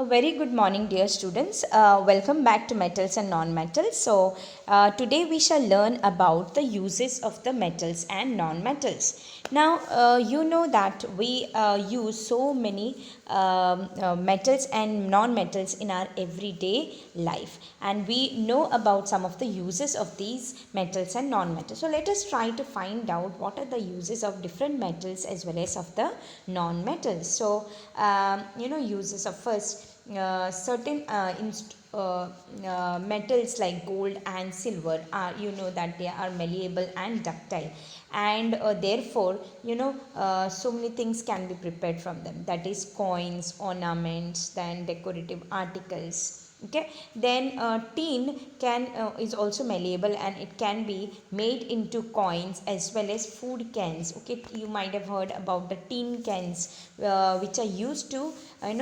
A very good morning, dear students. Welcome back to Metals and Non-Metals. Today we shall learn about the uses of the metals and non-metals. Now, you know that we use so many metals and non-metals in our everyday life, and we know about some of the uses of these metals and non-metals. So, let us try to find out what are the uses of different metals as well as of the non-metals. Uses of first certain metals like gold and silver are, you know, that they are malleable and ductile, and therefore, so many things can be prepared from them, that is coins, ornaments, then decorative articles. Okay, then tin can is also malleable, and it can be made into coins as well as food cans. Okay, you might have heard about the tin cans, which are used to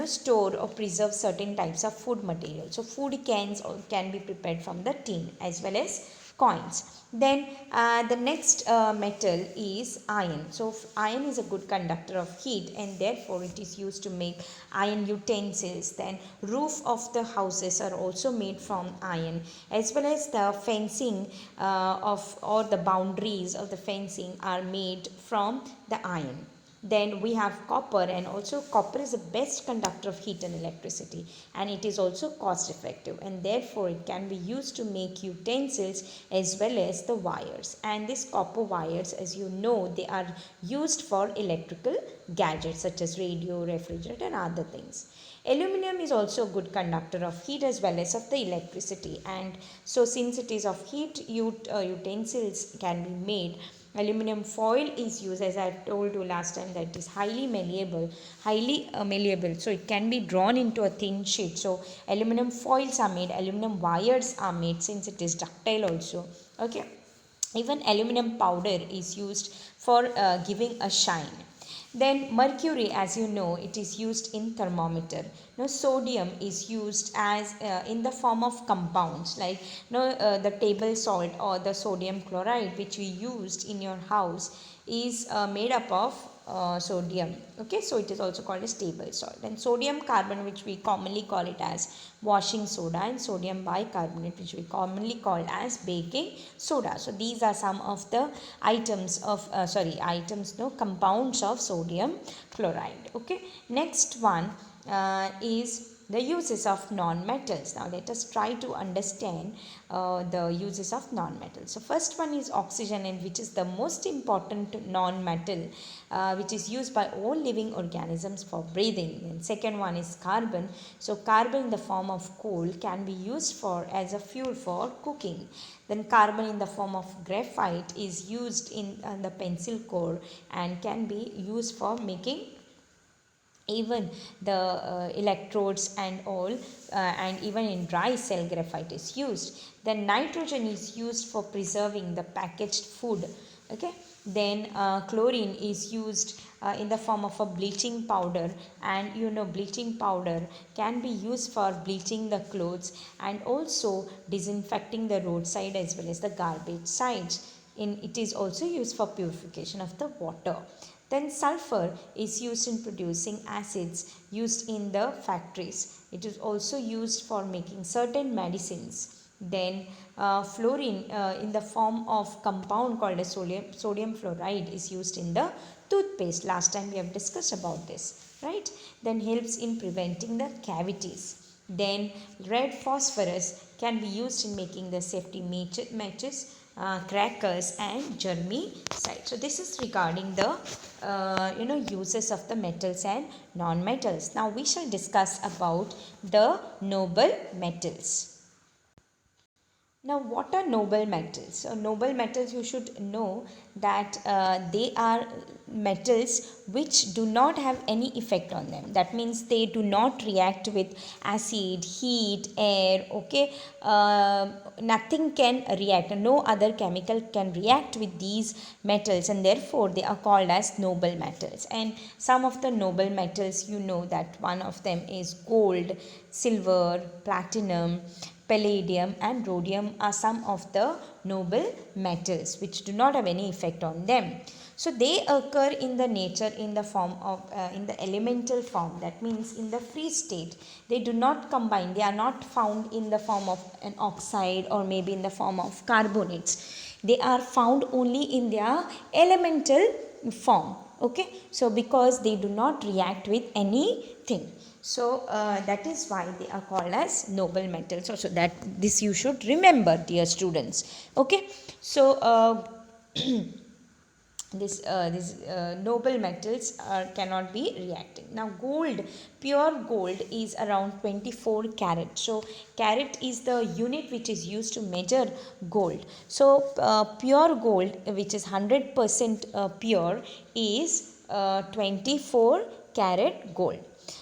store or preserve certain types of food material. So food cans can be prepared from the tin as well as coins. Then the next metal is iron. So iron is a good conductor of heat, and therefore it is used to make iron utensils. Then roof of the houses are also made from iron, as well as the fencing of or the boundaries of the fencing are made from the iron. Then we have copper, and also copper is the best conductor of heat and electricity, and it is also cost effective, and therefore it can be used to make utensils as well as the wires. And these copper wires, as you know, they are used for electrical gadgets such as radio, refrigerator and other things. Aluminum is also a good conductor of heat as well as of the electricity, and so since it is of heat, utensils can be made. Aluminum foil is used, as I told you last time, that it is highly malleable, so it can be drawn into a thin sheet. So aluminum foils are made, aluminum wires are made, since it is ductile also. Okay, even aluminum powder is used for giving a shine. Then mercury, as you know, it is used in thermometer. Now sodium is used as in the form of compounds, like the table salt or the sodium chloride which we used in your house is made up of sodium. Okay, so it is also called as table salt. And sodium carbonate, which we commonly call it as washing soda, and sodium bicarbonate, which we commonly call as baking soda. So these are some of the compounds of sodium chloride. Okay, next one is the uses of non-metals. Now let us try to understand the uses of non-metals. So first one is oxygen, and which is the most important non-metal which is used by all living organisms for breathing. And second one is carbon. So carbon in the form of coal can be used for as a fuel for cooking. Then carbon in the form of graphite is used in the pencil core and can be used for making even the electrodes and all, and even in dry cell graphite is used. Then nitrogen is used for preserving the packaged food. Okay, then chlorine is used in the form of a bleaching powder, and bleaching powder can be used for bleaching the clothes and also disinfecting the roadside as well as the garbage sites. It is also used for purification of the water. Then sulfur is used in producing acids used in the factories. It is also used for making certain medicines. Then fluorine in the form of compound called as sodium fluoride is used in the toothpaste. Last time we have discussed about this, right? Then helps in preventing the cavities. Then red phosphorus can be used in making the safety matches, crackers and germicide. So this is regarding the uses of the metals and non-metals. Now we shall discuss about the noble metals. Now, what are noble metals? So, noble metals, you should know that they are metals which do not have any effect on them. That means they do not react with acid, heat, air. Okay, nothing can react. No other chemical can react with these metals, and therefore they are called as noble metals. And some of the noble metals, you know that one of them is gold, silver, platinum, palladium and rhodium are some of the noble metals which do not have any effect on them. So they occur in the nature in the form of in the elemental form, that means in the free state. They do not combine, they are not found in the form of an oxide or maybe in the form of carbonates. They are found only in their elemental form. Okay, so because they do not react with anything, so that is why they are called as noble metals. So that this you should remember, dear students. Okay, so these noble metals cannot be reacting. Now gold, pure gold is around 24 carat. So carat is the unit which is used to measure gold. So pure gold, which is 100% pure, is 24 carat gold.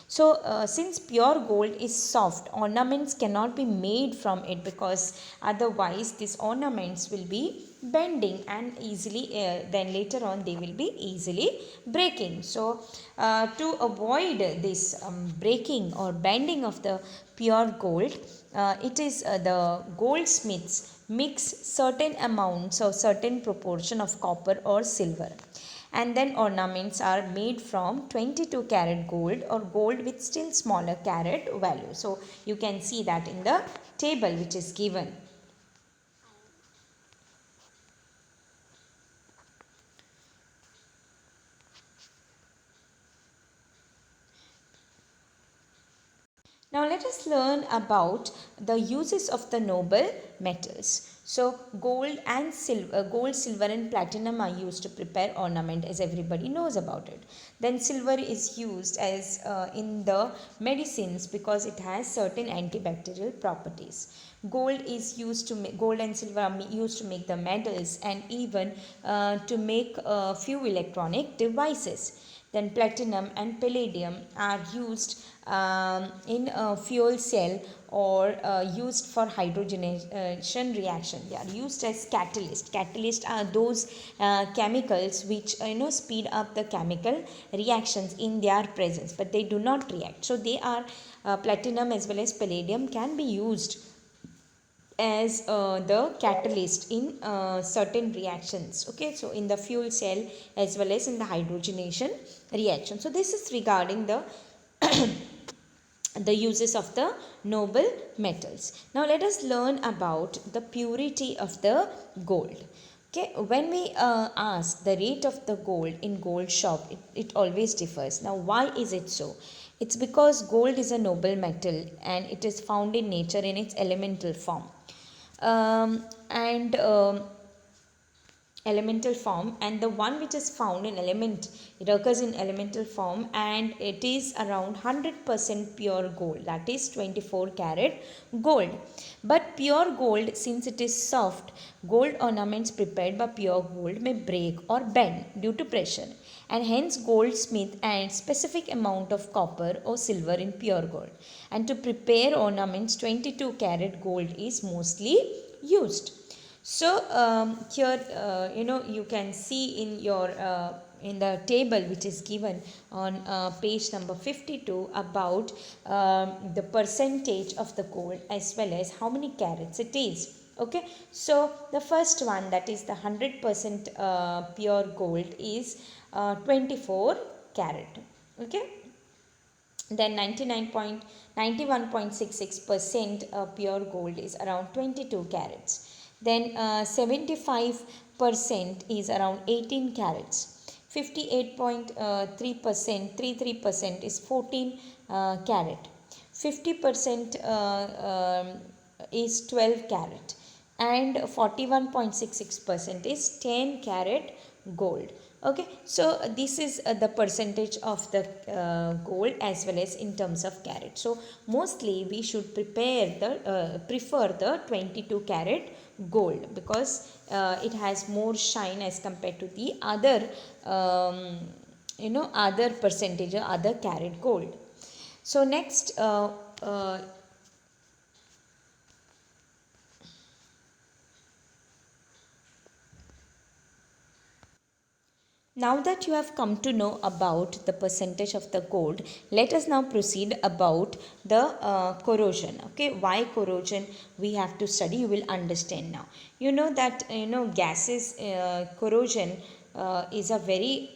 So since pure gold is soft, ornaments cannot be made from it, because otherwise these ornaments will be bending and easily then later on they will be easily breaking. So to avoid this breaking or bending of the pure gold, it is the goldsmiths mix certain amounts or certain proportion of copper or silver, and then ornaments are made from 22 carat gold or gold with still smaller carat value. So you can see that in the table which is given. Now let us learn about the uses of the noble metals. So gold, silver and platinum are used to prepare ornament, as everybody knows about it. Then silver is used as in the medicines because it has certain antibacterial properties. Gold and silver are used to make the medals and even to make a few electronic devices. Then platinum and palladium are used in a fuel cell or used for hydrogenation reaction. They are used as catalyst. Catalysts are those chemicals which speed up the chemical reactions in their presence, but they do not react. So they are platinum as well as palladium can be used as the catalyst in certain reactions. Okay, so in the fuel cell as well as in the hydrogenation reaction. So this is regarding the the uses of the noble metals. Now let us learn about the purity of the gold. Okay, when we ask the rate of the gold in gold shop, it always differs. Now why is it so? It's because gold is a noble metal and it is found in nature in its elemental form. And elemental form, and the one which is found in element, it occurs in elemental form, and it is around 100% pure gold, that is 24 carat gold. But pure gold, since it is soft, gold ornaments prepared by pure gold may break or bend due to pressure, and hence goldsmith adds specific amount of copper or silver in pure gold, and to prepare ornaments 22 carat gold is mostly used. So here you can see in your in the table which is given on page number 52 about the percentage of the gold as well as how many carats it is. Okay, so the first one, that is the 100% pure gold, is 24 carat. Okay, then 91.66% pure gold is around 22 carats. Then 75% is around 18 carats. 58.3% 33% is 14 carat. 50% is 12 carat, and 41.66% is 10 carat gold. Okay, so this is the percentage of the gold as well as in terms of carat. So mostly we should prefer the 22 carat gold, because it has more shine as compared to the other other percentage or other carat gold. So next now that you have come to know about the percentage of the gold, let us now proceed about the corrosion. Okay, why corrosion we have to study, you will understand now. You know that gases corrosion is a very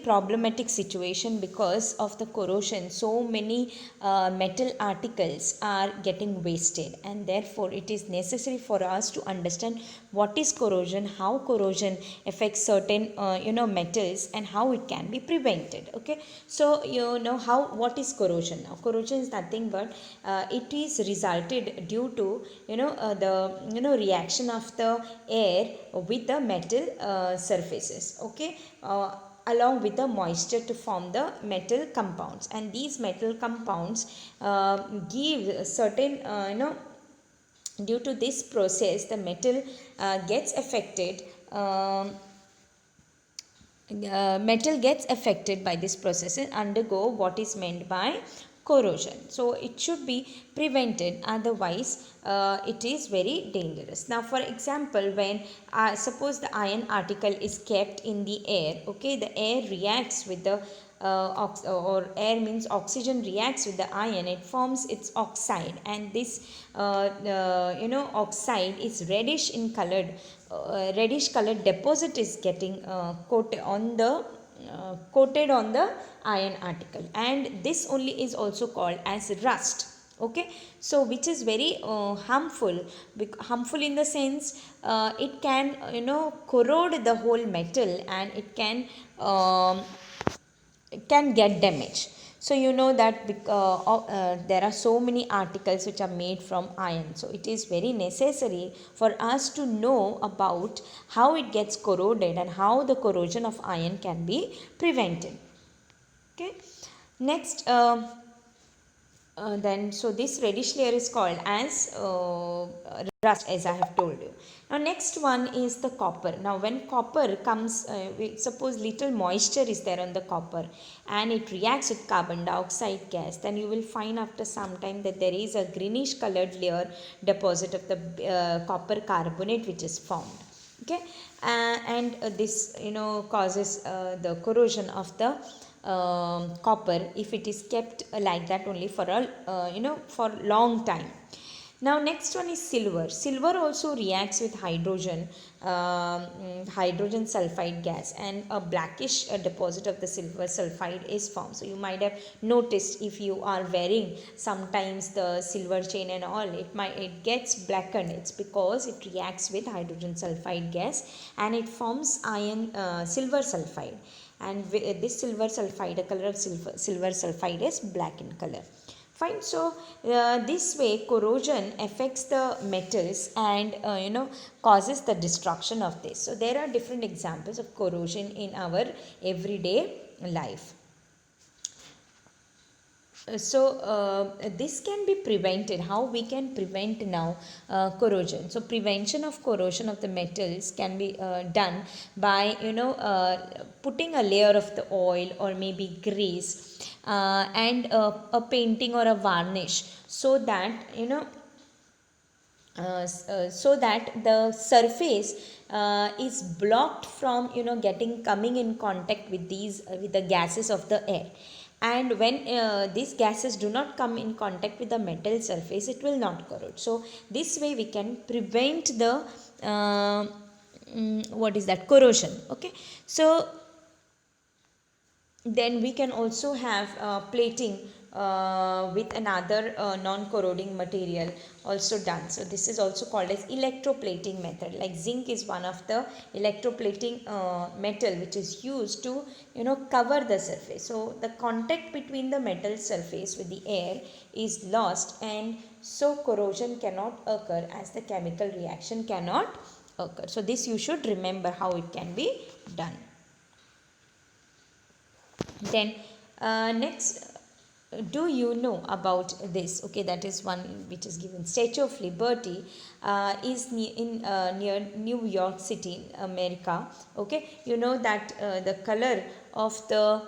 problematic situation because of the corrosion. So many metal articles are getting wasted, and therefore it is necessary for us to understand what is corrosion, how corrosion affects certain metals, and how it can be prevented. Okay, so you know how what is corrosion. Now corrosion is nothing but it is resulted due to the reaction of the air with the metal surfaces. Okay, along with the moisture to form the metal compounds, and these metal compounds give certain due to this process the metal gets affected. Metal gets affected by this process and undergo what is meant by corrosion. So it should be prevented, otherwise it is very dangerous. Now for example, when suppose the iron article is kept in the air, okay, the air reacts with the or air means oxygen reacts with the iron, it forms its oxide, and this oxide is reddish colored deposit is getting coated on the iron article, and this only is also called as rust. Okay, so which is very harmful in the sense it can corrode the whole metal, and it can get damaged. So you know that there are so many articles which are made from iron, so it is very necessary for us to know about how it gets corroded and how the corrosion of iron can be prevented. Okay, next then so this reddish layer is called as rust, as I have told you. Now next one is the copper. Now when copper comes, suppose little moisture is there on the copper and it reacts with carbon dioxide gas, then you will find after some time that there is a greenish colored layer deposit of the copper carbonate which is formed. Okay, and this causes the corrosion of the copper if it is kept like that only for a for long time. Now next one is silver. Silver also reacts with hydrogen sulfide gas, and a blackish deposit of the silver sulfide is formed. So you might have noticed if you are wearing sometimes the silver chain and all, it gets blackened. It's because it reacts with hydrogen sulfide gas and it forms silver sulfide, and this silver sulfide, the color of silver sulfide is black in color. Fine. So this way corrosion affects the metals and causes the destruction of this. So there are different examples of corrosion in our everyday life. So this can be prevented. How we can prevent now corrosion? So prevention of corrosion of the metals can be done by putting a layer of the oil or maybe grease and a painting or a varnish, so that so that the surface is blocked from coming in contact with with the gases of the air. And when these gases do not come in contact with the metal surface, it will not corrode. So this way we can prevent the what is that, corrosion. Okay, so then we can also have plating with another non-corroding material also done. So this is also called as electroplating method. Like zinc is one of the electroplating metal which is used to cover the surface. So the contact between the metal surface with the air is lost, and so corrosion cannot occur as the chemical reaction cannot occur. So this you should remember how it can be done. Then next, do you know about this? Okay, that is one which is given. Statue of Liberty is near New York City, America. Okay, you know that the color of the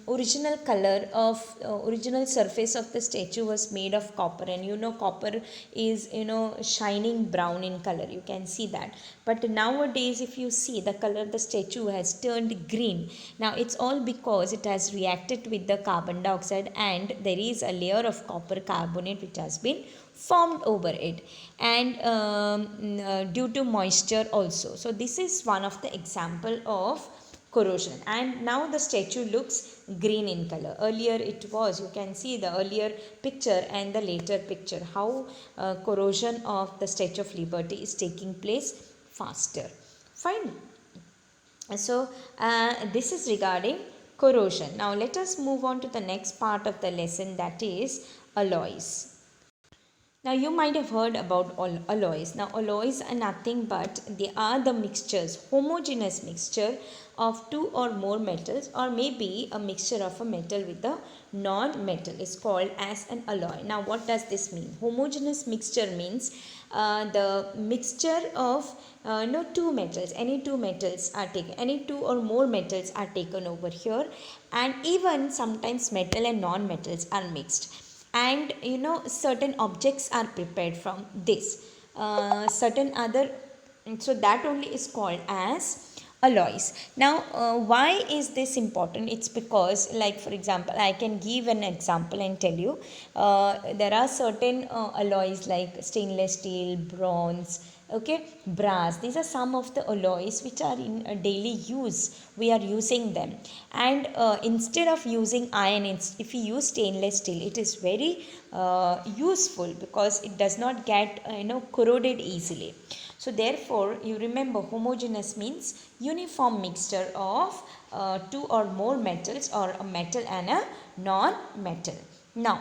original color of original surface of the statue was made of copper, and you know copper is shining brown in color, you can see that. But nowadays if you see the color, the statue has turned green. Now it's all because it has reacted with the carbon dioxide, and there is a layer of copper carbonate which has been formed over it, and due to moisture also. So this is one of the example of corrosion, and now the statue looks green in color. Earlier it was, you can see the earlier picture and the later picture, how corrosion of the Statue of Liberty is taking place faster. Fine. So this is regarding corrosion. Now let us move on to the next part of the lesson, that is alloys. Now you might have heard about alloys. Now alloys are nothing but they are the mixtures, homogeneous mixture of two or more metals, or maybe a mixture of a metal with a non-metal is called as an alloy. Now what does this mean? Homogeneous mixture means the mixture of two metals, any two metals are taken, any two or more metals are taken over here, and even sometimes metal and non-metals are mixed, and certain objects are prepared from this certain other, so that only is called as alloys. Now why is this important? It's because, like for example, I can give an example and tell you there are certain alloys like stainless steel, bronze, okay, brass. These are some of the alloys which are in daily use, we are using them, and instead of using iron, if you use stainless steel, it is very useful because it does not get corroded easily. So therefore you remember, homogeneous means uniform mixture of two or more metals, or a metal and a non-metal. Now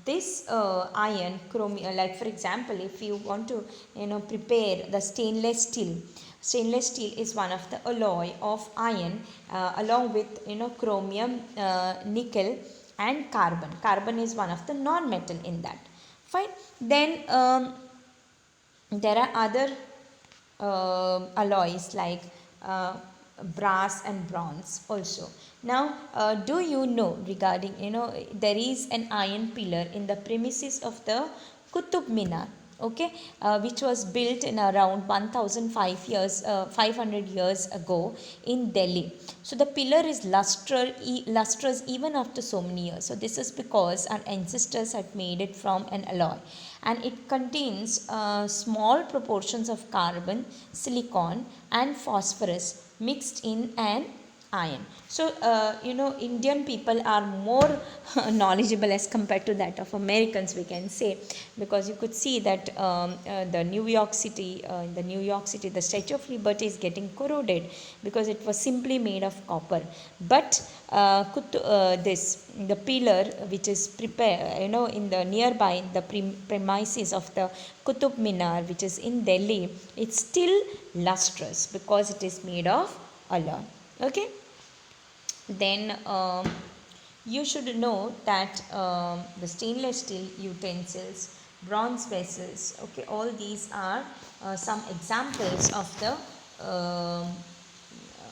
this iron, chromium, like for example, if you want to prepare the stainless steel, stainless steel is one of the alloy of iron, along with chromium, nickel and carbon. Carbon is one of the non-metal in that. Fine. Then there are other alloys like brass and bronze also. Now do you know regarding, there is an iron pillar in the premises of the Qutub Minar, okay, which was built in around 1500 years ago in Delhi. So the pillar is lustrous even after so many years. So this is because our ancestors had made it from an alloy, and it contains small proportions of carbon, silicon and phosphorus mixed in an iron. So Indian people are more knowledgeable as compared to that of Americans, we can say, because you could see that the New York City, the Statue of Liberty is getting corroded because it was simply made of copper. But the pillar which is prepared in the nearby, the premises of the Qutub Minar, which is in Delhi, it's still lustrous because it is made of alloy. Okay. Then you should know that the stainless steel utensils, bronze vessels, okay, all these are some examples of the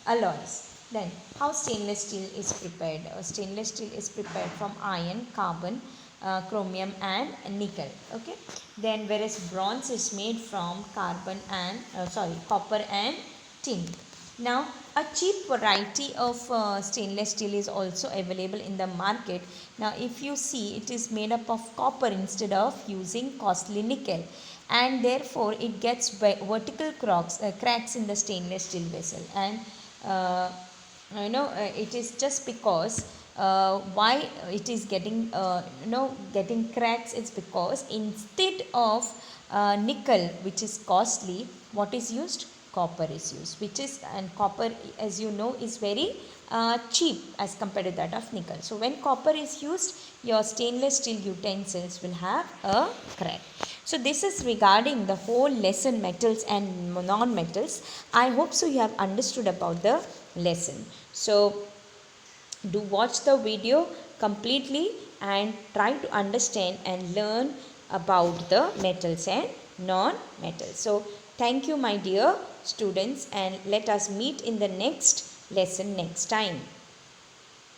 alloys. Then how stainless steel is prepared? Stainless steel is prepared from iron, carbon, chromium and nickel. Okay. Then whereas bronze is made from carbon and copper and tin. Now a cheap variety of stainless steel is also available in the market. Now if you see, it is made up of copper instead of using costly nickel, and therefore it gets vertical cracks in the stainless steel vessel, and it is just because why it is getting getting cracks. It's because instead of nickel, which is costly, what is used? Copper is used, which is, and copper, as you know, is very cheap as compared to that of nickel. So when copper is used, your stainless steel utensils will have a crack. So this is regarding the whole lesson, metals and non-metals. I hope so you have understood about the lesson. So do watch the video completely and try to understand and learn about the metals and non-metals. So thank you, my dear students, and let us meet in the next lesson next time.